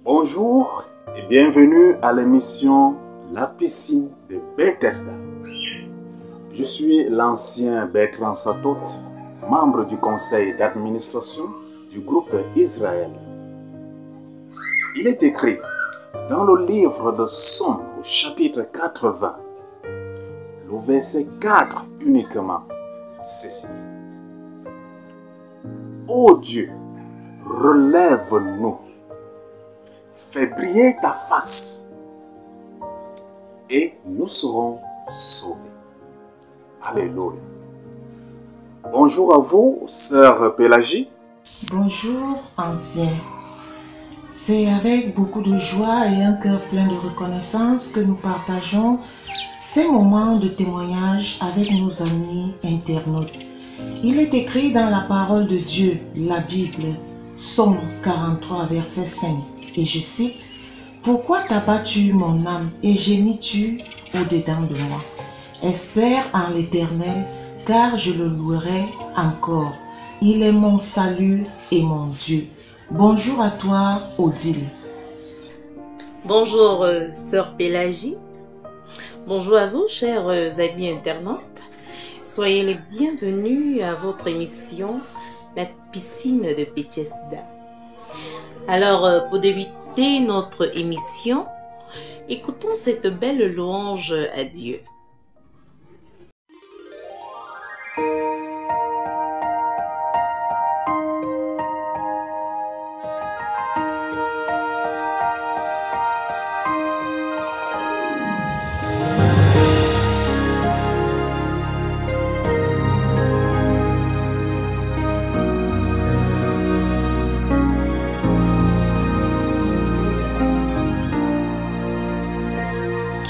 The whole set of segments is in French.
Bonjour et bienvenue à l'émission La piscine de Bethesda. Je suis l'ancien Bertrand Satot, membre du conseil d'administration du groupe Israël. Il est écrit dans le livre de Somme au chapitre 80, le verset 4 uniquement, ceci. Ô Dieu, relève-nous, fais briller ta face et nous serons sauvés. Alléluia. Bonjour à vous, sœur Pélagie. Bonjour, ancien. C'est avec beaucoup de joie et un cœur plein de reconnaissance que nous partageons ces moments de témoignage avec nos amis internautes. Il est écrit dans la parole de Dieu, la Bible, Psaume 43, verset 5, et je cite, « Pourquoi t'abattu mon âme et gémis-tu au-dedans de moi? Espère en l'Éternel, car je le louerai encore. Il est mon salut et mon Dieu. » Bonjour à toi, Odile. Bonjour, sœur Pélagie. Bonjour à vous, chers amis internautes. Soyez les bienvenus à votre émission La piscine de Bethesda. Alors, pour débuter notre émission, écoutons cette belle louange à Dieu.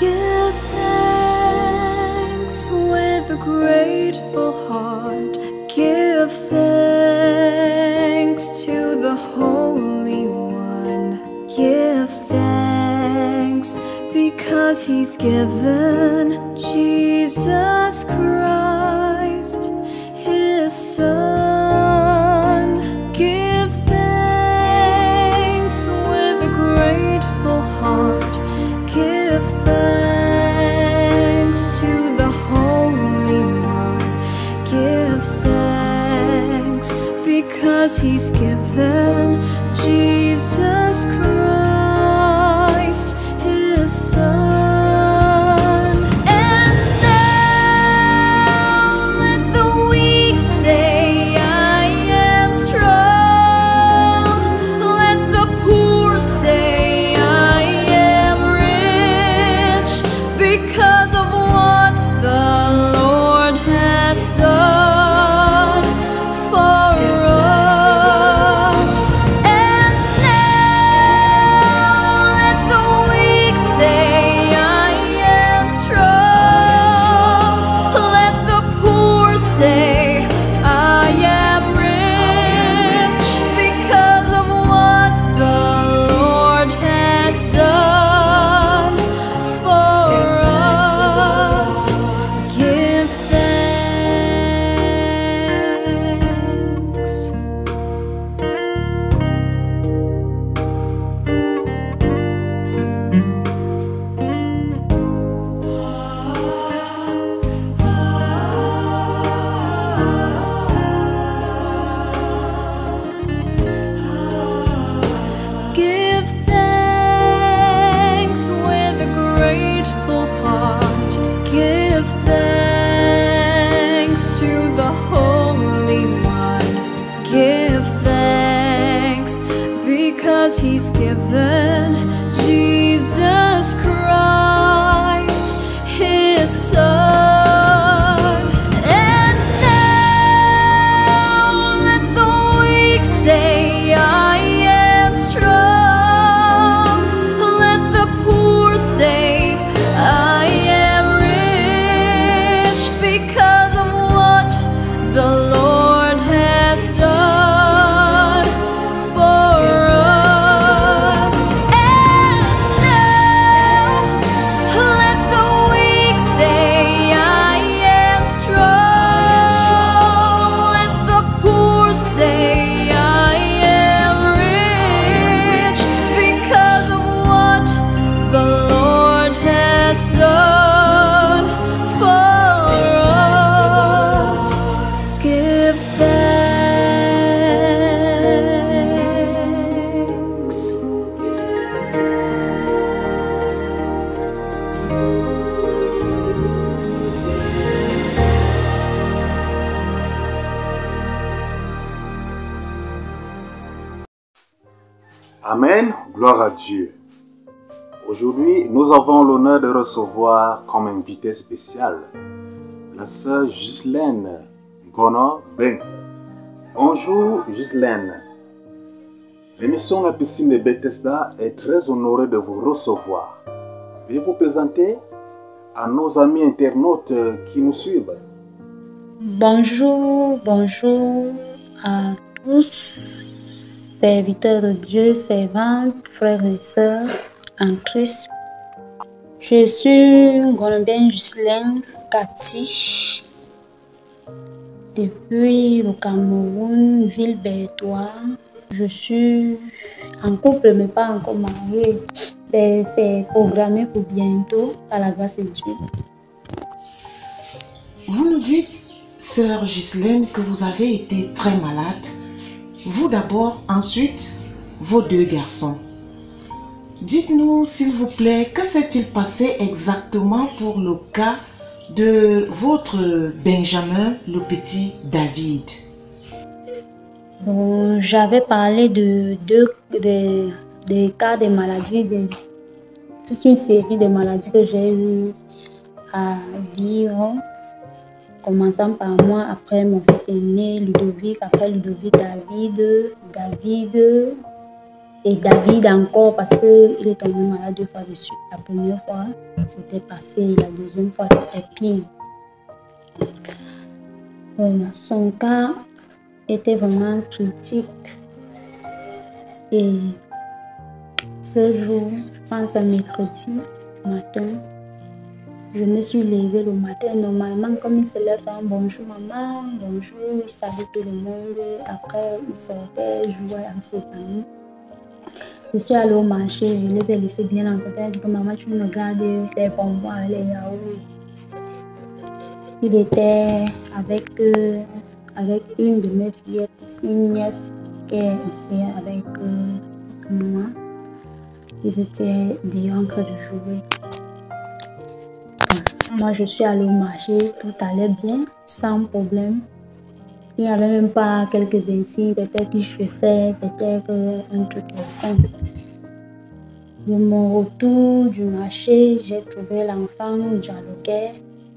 Give thanks with a grateful heart. Give thanks to the Holy One. Give thanks because He's given Jesus Christ, His Son. Give thanks with a grateful heart. Give thanks to the Holy One. Give thanks because He's given Jesus Christ, His Son. And now let the weak say, I am strong. Let the poor say, I am rich, because of what the Lord has done for us. And now let the weak say, I am strong. Let the poor say, I am rich, because of what the Lord has done for us. Give thanks. Give thanks with a grateful heart. Give thanks to the Holy One. Give thanks because He's given Jesus Christ, His Son. And now let the weak say, I am strong. Let the poor say, I am rich, because of what the Lord has done for us. Amen, gloire à Dieu. Aujourd'hui, nous avons l'honneur de recevoir comme invité spécial la sœur Ghislaine Gono Ben. Bonjour Ghislaine. L'émission La Piscine de Bethesda est très honorée de vous recevoir. Veuillez vous présenter à nos amis internautes qui nous suivent. Bonjour à tous, serviteurs de Dieu, servantes, frères et sœurs en Christ. Je suis Gono-Ben Ghislaine Kati, depuis le Cameroun, ville Bertois. Je suis en couple mais pas encore mariée. C'est programmé pour bientôt, à la grâce de Dieu. Vous nous dites, sœur Ghislaine, que vous avez été très malade. Vous d'abord, ensuite, vos deux garçons. Dites-nous, s'il vous plaît, que s'est-il passé exactement pour le cas de votre Benjamin, le petit David? Bon, j'avais parlé des cas de maladies, de toute une série de maladies que j'ai eu à vivre, commençant par moi, après mon fils aîné Ludovic, après Ludovic David et David encore parce qu'il est tombé malade 2 fois de suite. La première fois, c'était passé, la deuxième fois, c'était pire. Son cas était vraiment critique et ce jour, je pense à mercredi matin, je me suis levée le matin. Normalement, comme il se lève, c'est un bonjour maman, bonjour, il salue tout le monde. Après, il sortait, jouait avec ses amis. Je suis allée au marché, je les ai laissés bien en tête. Je dis que maman, tu me gardes les bonbons, les yaourts. Il était avec une de mes fillettes, une nièce qui est ici avec moi. Ils étaient dehors en train de jouer. Moi, je suis allée au marché, tout allait bien, sans problème. Il n'y avait même pas quelques insignes, peut-être qu'il chauffait, peut-être un truc comme ça. De mon retour du marché, j'ai trouvé l'enfant dialoguait.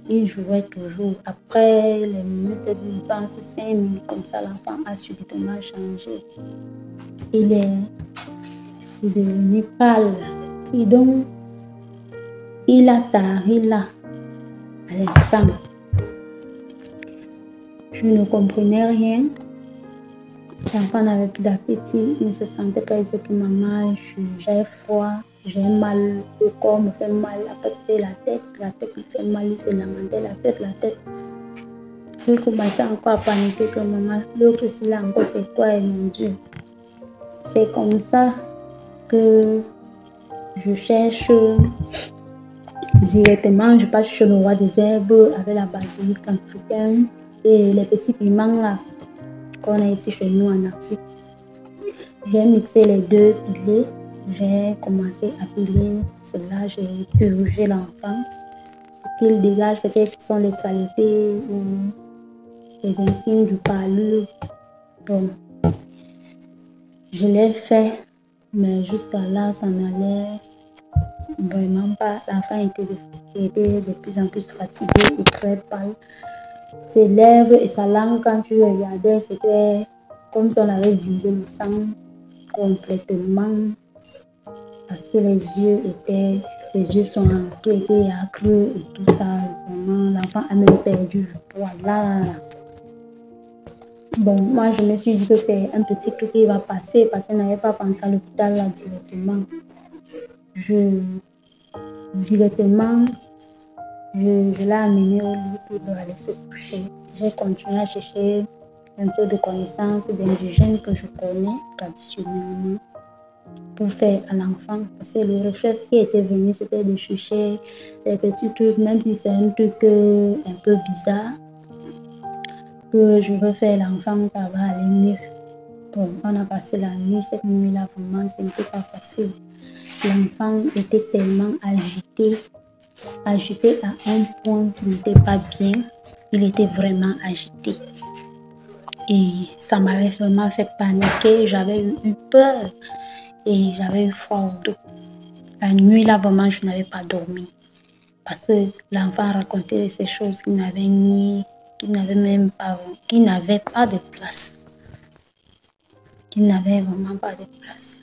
Il jouait toujours. Après les minutes, je pense 5 minutes comme ça, l'enfant a subitement changé. Il est devenu pâle. Et donc, il a tari là, à l'instant. Je ne comprenais rien. L'enfant n'avait plus d'appétit. Il ne se sentait pas que maman, j'ai froid, j'ai mal, le corps me fait mal. Après, c'était la tête me fait mal. Il se lamentait, la tête. Il commençait encore à paniquer que maman, l'autre ici là encore, c'est quoi, mon Dieu? C'est comme ça que je cherche directement, je passe chez le roi des herbes avec la basilique africaine et les petits piments là qu'on a ici chez nous en Afrique. J'ai mixé les deux pilés, j'ai commencé à piler cela, j'ai purgé l'enfant pour qu'il dégage peut-être sont les saletés ou les insignes du parlure. Donc, je l'ai fait, mais jusqu'à là, ça n'allait vraiment pas. L'enfant était de plus en plus fatigué et très pâle. Ses lèvres et sa langue, quand tu regardais, c'était comme si on avait vidé le sang complètement. Parce que les yeux sont tout étaient accrus et tout ça. Vraiment, l'enfant a même perdu le poids. Là. Bon, moi je me suis dit que c'est un petit truc qui va passer parce que je n'avais pas pensé à l'hôpital là directement. Je l'ai amené au lit pour aller se coucher. J'ai continué à chercher un peu de connaissances d'indigènes que je connais traditionnellement pour faire à l'enfant. Parce que le recherche qui était venu, c'était de chercher des petits trucs, même si c'est un truc un peu bizarre, que je veux faire l'enfant, ça va aller mieux. Bon, on a passé la nuit, cette nuit-là, vraiment, ce n'était pas facile. L'enfant était tellement agité à un point qui n'était pas bien. Il était vraiment agité. Et ça m'avait vraiment fait paniquer. J'avais eu peur. et j'avais eu froid au dos. La nuit, là, vraiment, je n'avais pas dormi. Parce que l'enfant racontait ces choses qui n'avaient pas de place. Qui n'avaient vraiment pas de place.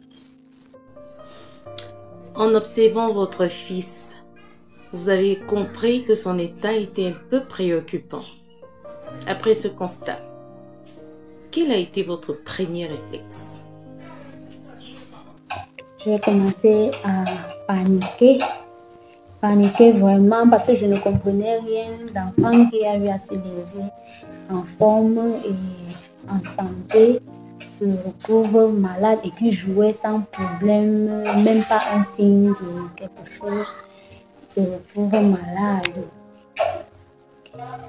En observant votre fils, vous avez compris que son état était un peu préoccupant. Après ce constat, quel a été votre premier réflexe? J'ai commencé à paniquer vraiment parce que je ne comprenais rien. L'enfant qui a eu à s'élever en forme et en santé se retrouve malade et qui jouait sans problème, même pas un signe de quelque chose, se retrouve malade.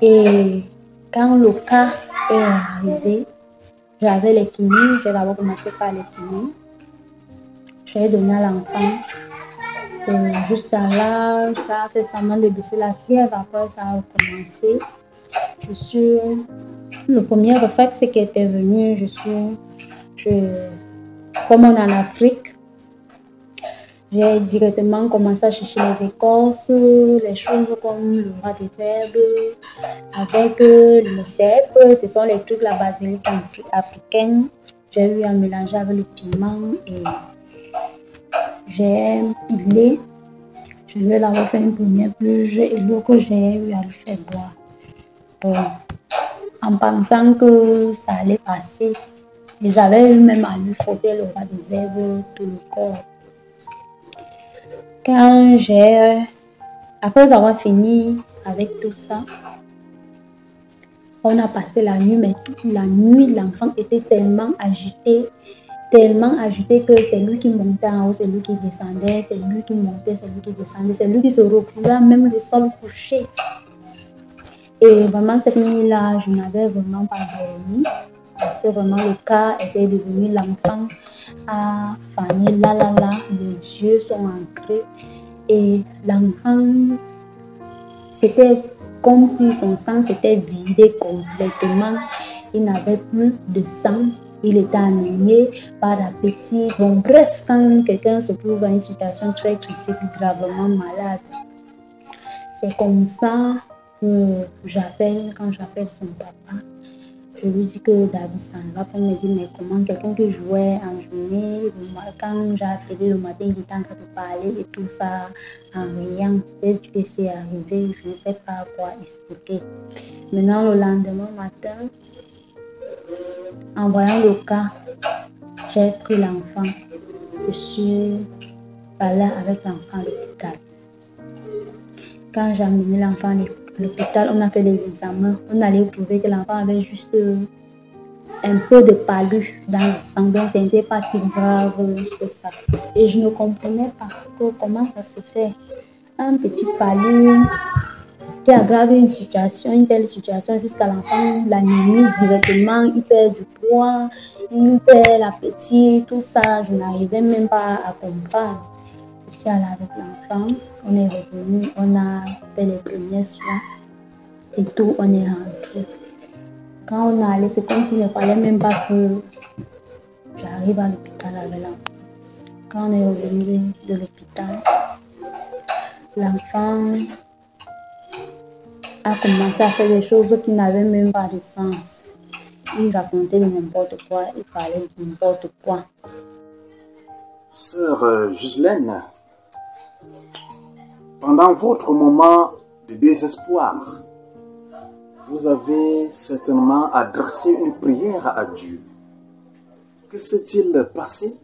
Et quand le cas est arrivé, j'avais les kinis, j'ai d'abord commencé par les kinis. J'ai donné à l'enfant. Juste là, ça a fait semblant de baisser la fièvre. Après, ça a recommencé. Le premier réflexe qui était venu, comme on est en Afrique, j'ai directement commencé à chercher les écorces, les choses comme le roi des herbes, avec le cèpe. Ce sont les trucs, la basilic africaine. J'ai eu à mélanger avec le piment et j'ai pilé. Je lui ai d'abord fait une première pluie et l'eau que j'ai eu à lui faire boire. En pensant que ça allait passer. Et j'avais eu même à lui frotter le roi des herbes tout le corps. Après avoir fini avec tout ça, on a passé la nuit, mais toute la nuit, l'enfant était tellement agité que c'est lui qui montait en haut, c'est lui qui descendait, c'est lui qui montait, c'est lui qui descendait, c'est lui qui se retrouvait même le sol couché. Et vraiment, cette nuit-là, je n'avais vraiment pas dormi. Parce que vraiment, le cas était devenu l'enfant a fané, les yeux sont ancrés. Et l'enfant, c'était comme si son sang s'était vidé complètement. Il n'avait plus de sang. Il était anémié, pas d'appétit. Bon, bref, quand quelqu'un se trouve dans une situation très critique, gravement malade, c'est comme ça que quand j'appelle son papa, je lui dis que David s'en va. Il me dit, mais comment quelqu'un qui jouait en journée, quand j'ai appelé le matin, il était en train de parler et tout ça en riant. Peut-être que c'est arrivé, je ne sais pas quoi expliquer. Maintenant, le lendemain matin, en voyant le cas, j'ai pris l'enfant. Je suis allée avec l'enfant à l'hôpital. Quand j'ai amené l'enfant à l'hôpital, on a fait des examens. On allait trouver que l'enfant avait juste un peu de palu dans le sang. Donc, ce n'était pas si grave que ça. Et je ne comprenais pas comment ça se fait. Un petit palu qui aggrave une telle situation jusqu'à l'enfant, l'anémie directement, il perd du poids, il perd l'appétit, tout ça, je n'arrivais même pas à comprendre. Je suis allée avec l'enfant, on est revenu, on a fait les premiers soins et tout, on est rentré. Quand on est allé, c'est comme s'il ne fallait même pas que j'arrive à l'hôpital avec l'enfant. Quand on est revenu de l'hôpital, l'enfant a commencé à faire des choses qui n'avaient même pas de sens. Il racontait n'importe quoi, il parlait de n'importe quoi. Sœur Ghislaine, pendant votre moment de désespoir, vous avez certainement adressé une prière à Dieu. Que s'est-il passé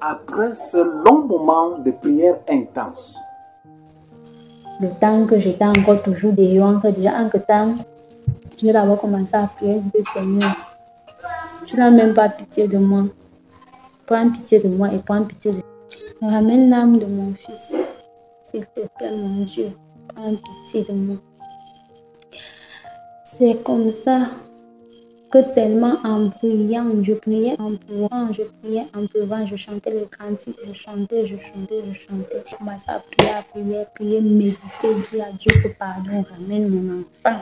après ce long moment de prière intense? Le temps que j'étais encore toujours dehors, déjà en temps, j'ai d'abord commencé à prier, je dis Seigneur, tu n'as même pas pitié de moi. Prends pitié de moi et prends pitié de moi. Ramène l'âme de mon fils. S'il te plaît, mon Dieu, prends pitié de moi. C'est comme ça que tellement en priant, je priais en pleurant, je chantais le cantique, je chantais. Je commençais à prier, méditer, dire à Dieu que pardon, ramène mon enfant.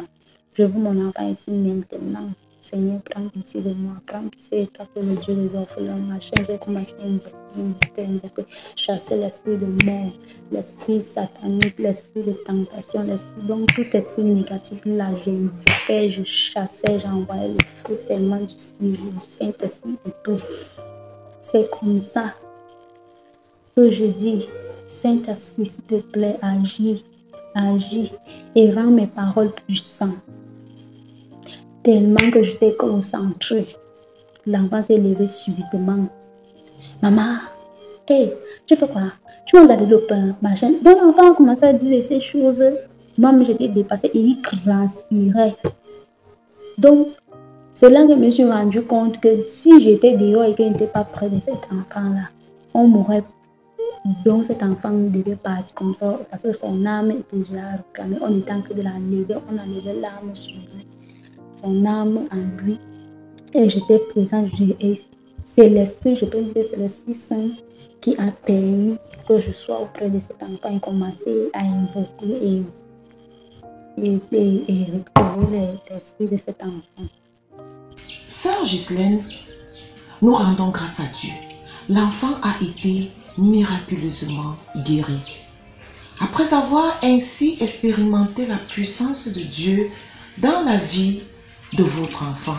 Je veux mon enfant ici maintenant. Seigneur, prends pitié de moi, prends pitié de toi que le Dieu des orphelins. Ma chaîne, j'ai commencé à invoquer, chasser l'esprit de mort, l'esprit satanique, l'esprit de tentation, l'esprit, donc tout esprit négatif, là, j'invoquais, je chassais, j'envoyais le feu seulement du Saint-Esprit et tout. C'est comme ça que je dis, Saint-Esprit, s'il te plaît, agis, agis et rends mes paroles puissantes. Tellement que j'étais concentrée. L'enfant s'est levé subitement. Maman, hé, tu fais quoi? Tu m'as gardé le pain, machin. Donc l'enfant a commencé à dire ces choses. Moi, j'étais dépassée et il transpirait. Donc, c'est là que je me suis rendu compte que si j'étais dehors et qu'il n'était pas près de cet enfant-là, on m'aurait. Donc cet enfant devait partir comme ça parce que son âme était déjà réclamée. On était en train de la lever, on a levé l'âme sur lui. Son âme en lui. Et j'étais présente. C'est l'Esprit, je peux dire, c'est l'Esprit Saint qui a permis que je sois auprès de cet enfant et commencer à invoquer et récupérer l'esprit de cet enfant. Sœur Ghislaine, nous rendons grâce à Dieu. L'enfant a été miraculeusement guéri. Après avoir ainsi expérimenté la puissance de Dieu dans la vie de votre enfant,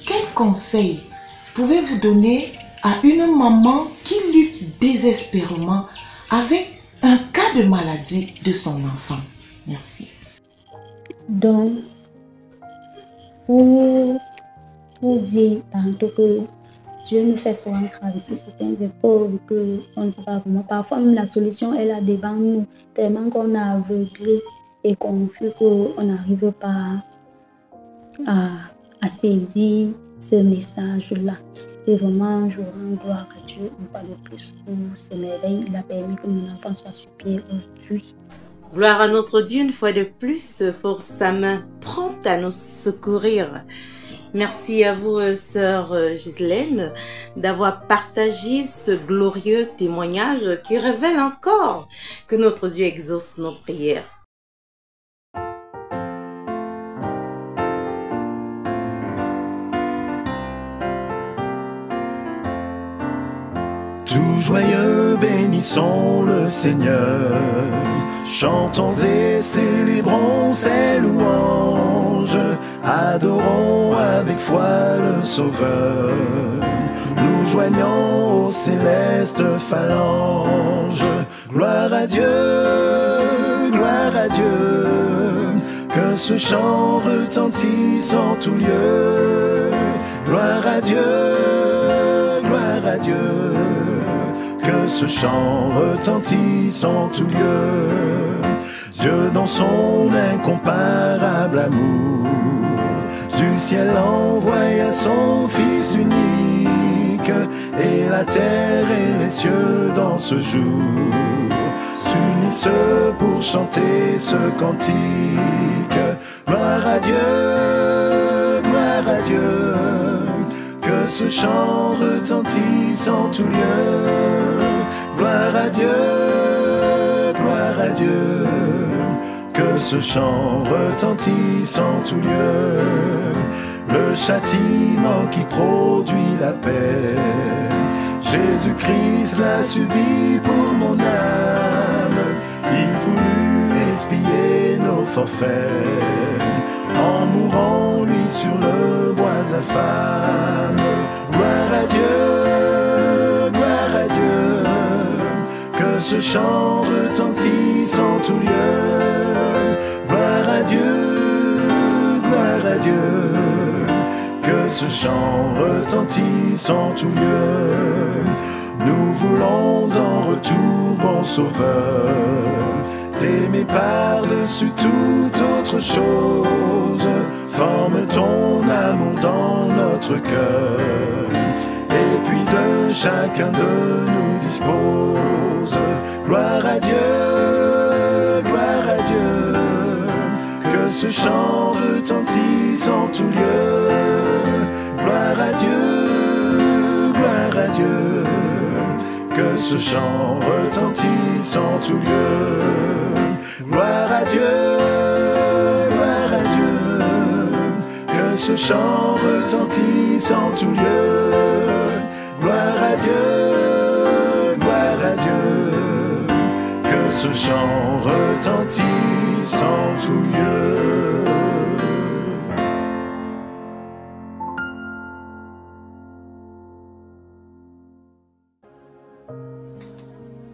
quel conseil pouvez-vous donner à une maman qui lutte désespérément avec un cas de maladie de son enfant? Merci. Donc, pour dire tantôt que Dieu nous fait souvent traverser certains épreuves qu'on ne peut pas vraiment. Parfois, même la solution est là devant nous, tellement qu'on a aveuglé et confus qu'on n'arrive pas à saisir ce message-là. Et vraiment, je rends gloire à Dieu une fois de plus pour ce merveilles. Il a permis que mon enfant soit sur pied aujourd'hui. Gloire à notre Dieu une fois de plus pour sa main prompte à nous secourir. Merci à vous, sœur Ghislaine, d'avoir partagé ce glorieux témoignage qui révèle encore que notre Dieu exauce nos prières. Tout joyeux, bénissons le Seigneur, chantons et célébrons ses louanges, adorons avec foi le Sauveur, nous joignons aux célestes phalanges. Gloire à Dieu, que ce chant retentisse en tout lieu. Gloire à Dieu, que ce chant retentisse en tout lieu. Dieu dans son incomparable amour, du ciel envoya son Fils unique, et la terre et les cieux dans ce jour s'unissent pour chanter ce cantique. Gloire à Dieu, que ce chant retentisse en tout lieu. Gloire à Dieu, que ce chant retentisse en tout lieu. Le châtiment qui produit la paix, Jésus-Christ l'a subi pour mon âme. Il voulut expier nos forfaits en mourant lui sur le bois infâme. Gloire à Dieu, que ce chant retentisse en tout lieu. Gloire à Dieu, que ce chant retentisse en tout lieu. Nous voulons en retour, bon Sauveur, t'aimer par-dessus toute autre chose. Forme ton amour dans notre cœur, et puis de chacun de nous dispose. Gloire à Dieu, que ce chant retentisse en tout lieu. Gloire à Dieu, que ce chant retentisse en tout lieu. Gloire à Dieu, que ce chant retentisse en tout lieu. Gloire à Dieu, gloire à Dieu. Que ce chant retentisse en tout lieu.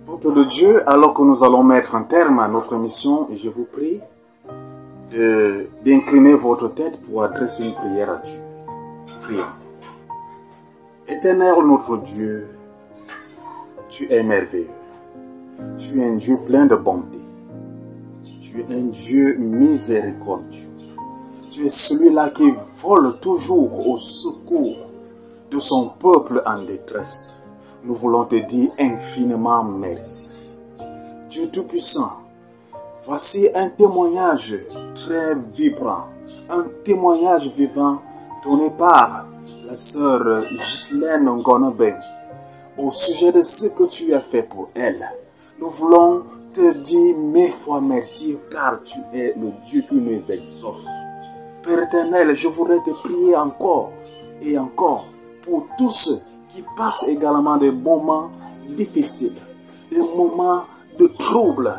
Peuple de Dieu, alors que nous allons mettre un terme à notre mission, je vous prie d'incliner votre tête pour adresser une prière à Dieu. Prions. Éternel notre Dieu, tu es merveilleux. Tu es un Dieu plein de bonté. Tu es un Dieu miséricordieux. Tu es celui-là qui vole toujours au secours de son peuple en détresse. Nous voulons te dire infiniment merci. Dieu Tout-Puissant, voici un témoignage très vibrant, un témoignage vivant donné par la sœur Ghislaine Ngonoben au sujet de ce que tu as fait pour elle. Nous voulons te dire 1000 fois merci car tu es le Dieu qui nous exauce. Père éternel, je voudrais te prier encore et encore pour tous ceux qui passent également des moments difficiles, des moments de trouble,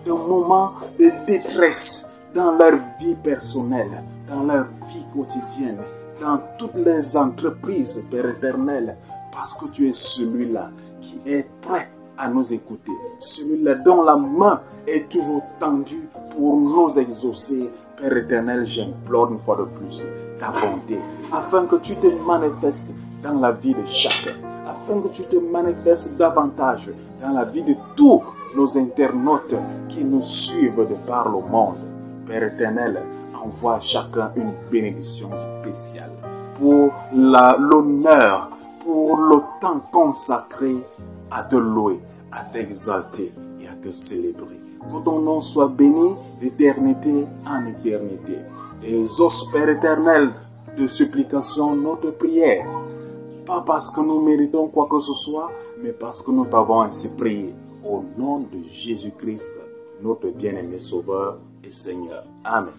des moments de détresse dans leur vie personnelle, dans leur vie quotidienne, dans toutes les entreprises, Père éternel, parce que tu es celui-là qui est prêt à nous écouter, celui-là dont la main est toujours tendue pour nous exaucer. Père éternel, j'implore une fois de plus ta bonté, afin que tu te manifestes dans la vie de chacun, afin que tu te manifestes davantage dans la vie de tous nos internautes qui nous suivent de par le monde. Père éternel, envoie à chacun une bénédiction spéciale pour l'honneur, pour le temps consacré à te louer, à t'exalter et à te célébrer. Que ton nom soit béni d'éternité en éternité. Et exauce, Père éternel, de supplication notre prière. Pas parce que nous méritons quoi que ce soit, mais parce que nous t'avons ainsi prié. Au nom de Jésus-Christ, notre bien-aimé Sauveur et Seigneur. Amen.